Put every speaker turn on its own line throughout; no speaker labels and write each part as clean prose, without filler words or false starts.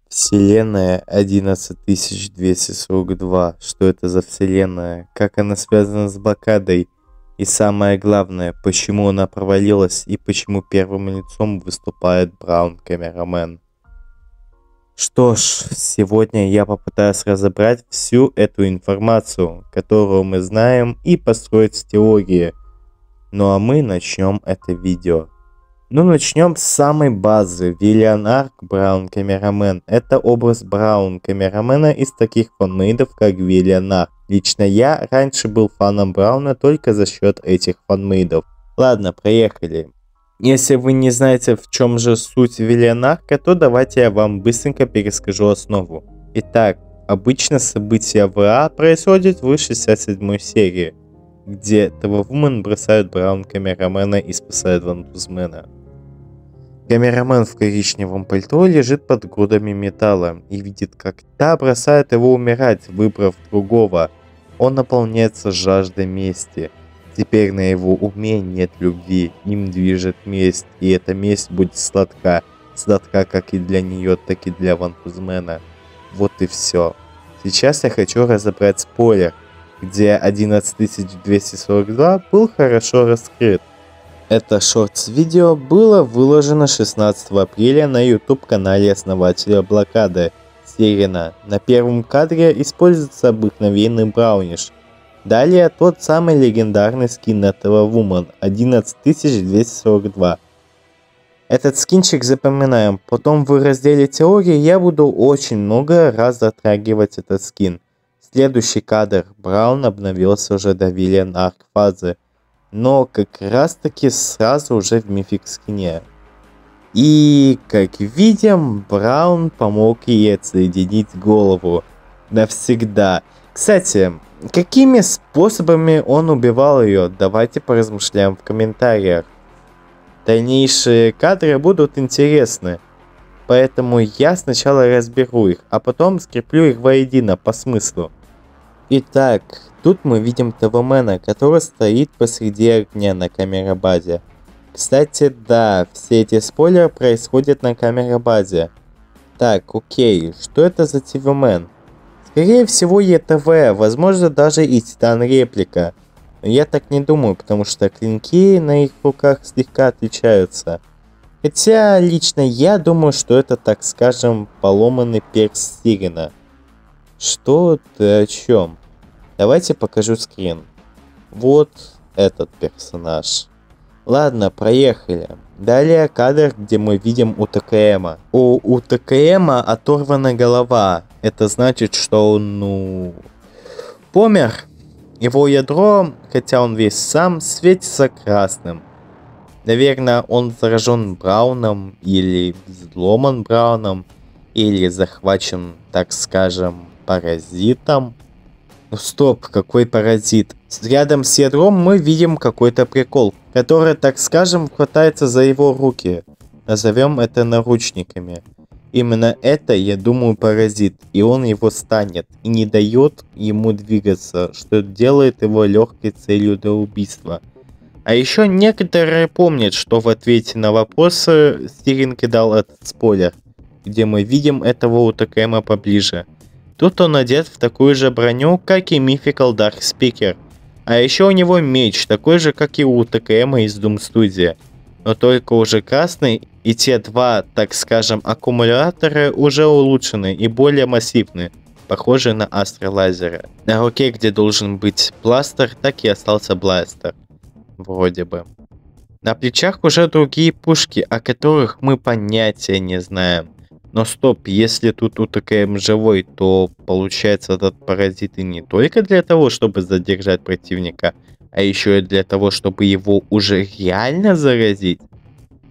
Вселенная 11242. Что это за вселенная? Как она связана с блокадой? И самое главное, почему она провалилась и почему первым лицом выступает Браун Камерамен? Что ж, сегодня я попытаюсь разобрать всю эту информацию, которую мы знаем, и построить теории. Ну а мы начнем это видео. Начнем с самой базы. Виллиан Арк, Браун Камерамен. Это образ Браун Камерамена из таких фанмейдов, как Виллиан Арк. Лично я раньше был фаном Брауна только за счет этих фанмейдов. Ладно, проехали. Если вы не знаете, в чем же суть Виллиан Арка, то давайте я вам быстренько перескажу основу. Итак, обычно события ВА происходят в 67 серии, где Твовумен бросают Браун Камерамена и спасает Вантузмена. Камерамен в коричневом пальто лежит под грудами металла и видит, как та бросает его умирать, выбрав другого. Он наполняется жаждой мести. Теперь на его уме нет любви, им движет месть, и эта месть будет сладка. Сладка как и для нее, так и для Вантузмена. Вот и все. Сейчас я хочу разобрать спойлер, где 11242 был хорошо раскрыт. Это шортс-видео было выложено 16 апреля на YouTube-канале основателя блокады Сирена. На первом кадре используется обыкновенный брауниш. Далее тот самый легендарный скин на Твовумен 11242. Этот скинчик запоминаем, потом в разделе теории я буду очень много раз затрагивать этот скин. Следующий кадр. Браун обновился уже до Виллиан Арк фазы, но как раз таки сразу уже в мифик скине. И как видим, Браун помог ей отсоединить голову навсегда. Кстати, какими способами он убивал ее, давайте поразмышляем в комментариях. Дальнейшие кадры будут интересны, поэтому я сначала разберу их, а потом скреплю их воедино по смыслу. Итак, тут мы видим Твовумена, который стоит посреди огня на камерабазе. Кстати, да, все эти спойлеры происходят на камерабазе. Так, окей, что это за Твовумен? Скорее всего ЕТВ, возможно даже и Титан Реплика. Но я так не думаю, потому что клинки на их руках слегка отличаются. Хотя, лично я думаю, что это, так скажем, поломанный перс Сирена. Что ты о чем? Давайте покажу скрин. Вот этот персонаж. Ладно, проехали. Далее кадр, где мы видим УТКМа. У УТКМа оторвана голова. Это значит, что он, помер. Его ядро, хотя он весь сам, светится красным. Наверное, он заражен Брауном, или взломан Брауном, или захвачен, так скажем, паразитом. Стоп, какой паразит? Рядом с ядром мы видим какой-то прикол, который, так скажем, хватается за его руки. Назовем это наручниками. Именно это, я думаю, паразит, и он его станет, и не дает ему двигаться, что делает его легкой целью для убийства. А еще некоторые помнят, что в ответе на вопросы Стирин кидал этот спойлер, где мы видим этого УТКМа поближе. Тут он одет в такую же броню, как и Mythical Dark Speaker. А еще у него меч, такой же, как и у УТКМа из Doom Studio. Но только уже красный, и те два, так скажем, аккумулятора уже улучшены и более массивны, похожие на астролазеры. На руке, где должен быть бластер, так и остался бластер. Вроде бы. На плечах уже другие пушки, о которых мы понятия не знаем. Но стоп, если тут УТКМ живой, то получается этот паразит и не только для того, чтобы задержать противника, а еще и для того, чтобы его уже реально заразить?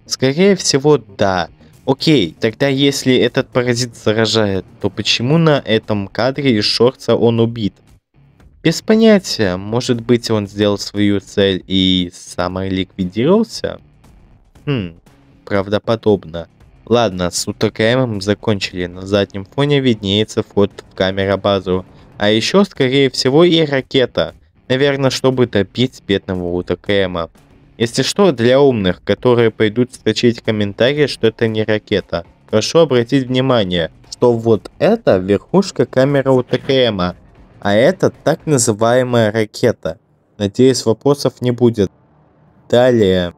Скорее всего, да. Окей, тогда если этот паразит заражает, то почему на этом кадре из шорца он убит? Без понятия, может быть он сделал свою цель и самоликвидировался? Правдоподобно. Ладно, с УТКМом закончили, на заднем фоне виднеется вход в камерабазу. А еще, скорее всего, и ракета. Наверное, чтобы добить бедного УТКМа. Если что, для умных, которые пойдут строчить комментарии, что это не ракета. Прошу обратить внимание, что вот это верхушка камеры УТКМа, а это так называемая ракета. Надеюсь, вопросов не будет. Далее.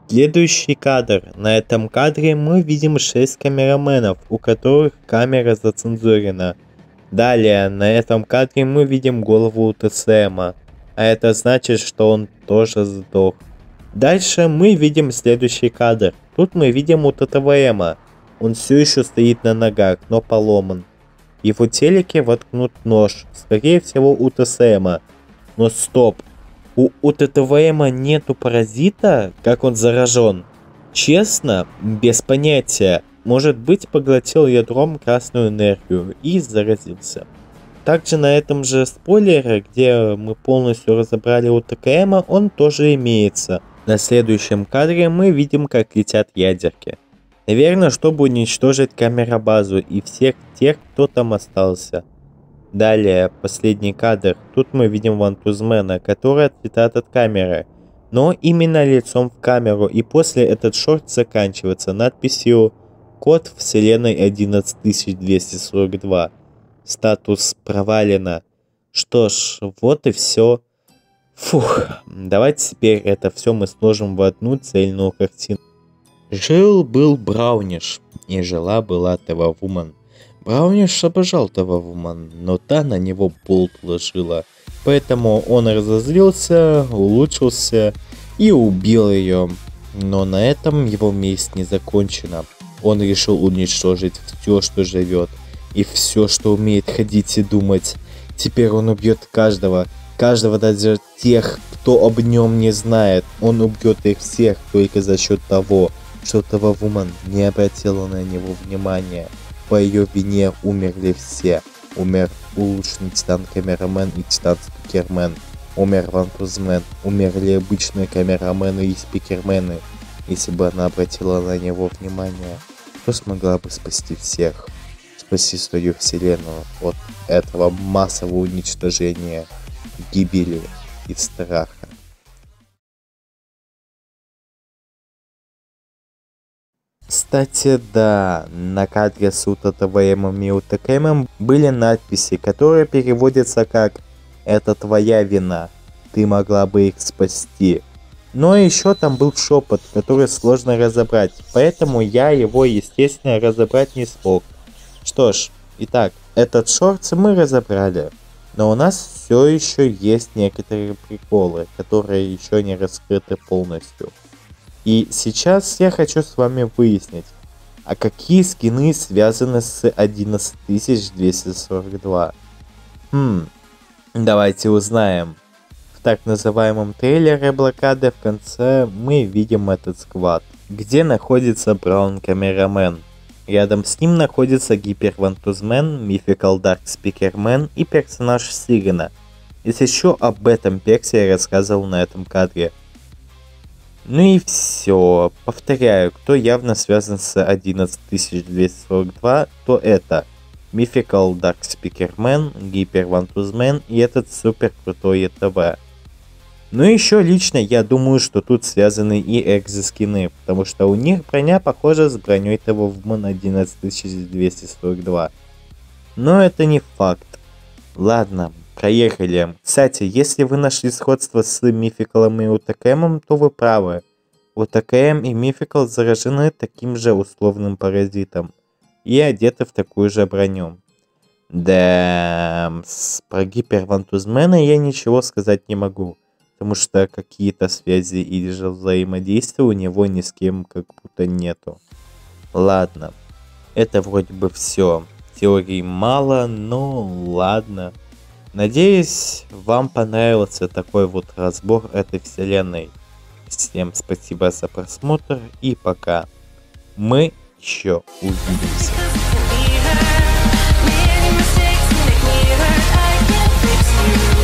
Следующий кадр. На этом кадре мы видим 6 камераменов, у которых камера зацензурена. Далее, на этом кадре мы видим голову УТСМа, а это значит, что он тоже сдох. Дальше мы видим следующий кадр. Тут мы видим УТТВМа. Он все еще стоит на ногах, но поломан. В его телеке воткнут нож, скорее всего УТСМа. Но стоп. У УТТВМа нету паразита, как он заражен? Честно, без понятия. Может быть, поглотил ядром красную энергию и заразился. Также на этом же спойлере, где мы полностью разобрали УТКМа, он тоже имеется. На следующем кадре мы видим, как летят ядерки. Наверное, чтобы уничтожить камеробазу и всех тех, кто там остался. Далее, последний кадр. Тут мы видим Вантузмена, который отлетает от камеры. Но именно лицом в камеру, и после этот шорт заканчивается надписью «Код вселенной 11242. Статус провалено». Что ж, вот и все. Фух, давайте теперь это все мы сложим в одну цельную картину. Жил-был Брауниш, и жила-была Тевавуман. Брауниш обожал Тевавуман, но та на него болт ложила. Поэтому он разозлился, улучшился и убил ее. Но на этом его месть не закончена. Он решил уничтожить все, что живет, и все, что умеет ходить и думать. Теперь он убьет каждого, даже тех, кто об нем не знает. Он убьет их всех только за счет того, что Тевавуман не обратила на него внимания. По ее вине умерли все. Умер улучшенный Титан Камерамен и Титан Спикермен. Умер Вантузмен. Умерли обычные камерамены и спикермены. Если бы она обратила на него внимание, то смогла бы спасти всех. Спасти свою вселенную от этого массового уничтожения, гибели и страха. Кстати, да, на кадре с УТТВМом и УТКМом были надписи, которые переводятся как «Это твоя вина, ты могла бы их спасти». Но еще там был шепот, который сложно разобрать, поэтому я его, естественно, разобрать не смог. Что ж, итак, этот шорт мы разобрали, но у нас все еще есть некоторые приколы, которые еще не раскрыты полностью. И сейчас я хочу с вами выяснить, а какие скины связаны с 11242. Давайте узнаем. В так называемом трейлере блокады в конце мы видим этот сквад, где находится Браун Камерамен. Рядом с ним находится Гипер Вантузмен, Mythical Dark Speakerman и персонаж Сирена. Если еще об этом персе я рассказывал на этом кадре. Ну и все. Повторяю, кто явно связан с 11242, то это Mythical Dark Speakerman, Гипер Вантузмен и этот супер крутой ЕТВ. Ну и еще лично я думаю, что тут связаны и экзоскины, потому что у них броня похожа с броней Тевавуман 11242. Но это не факт. Ладно, проехали. Кстати, если вы нашли сходство с Мификалом и УТКМом, то вы правы. УТКМ и Мификал заражены таким же условным паразитом и одеты в такую же броню. Да, про Гипер Вантузмена я ничего сказать не могу, потому что какие-то связи или же взаимодействия у него ни с кем как будто нету. Ладно, это вроде бы все. Теорий мало, но ладно. Надеюсь, вам понравился такой вот разбор этой вселенной. Всем спасибо за просмотр и пока. Мы еще увидимся.
Many mistakes make me hurt. I can't fix you.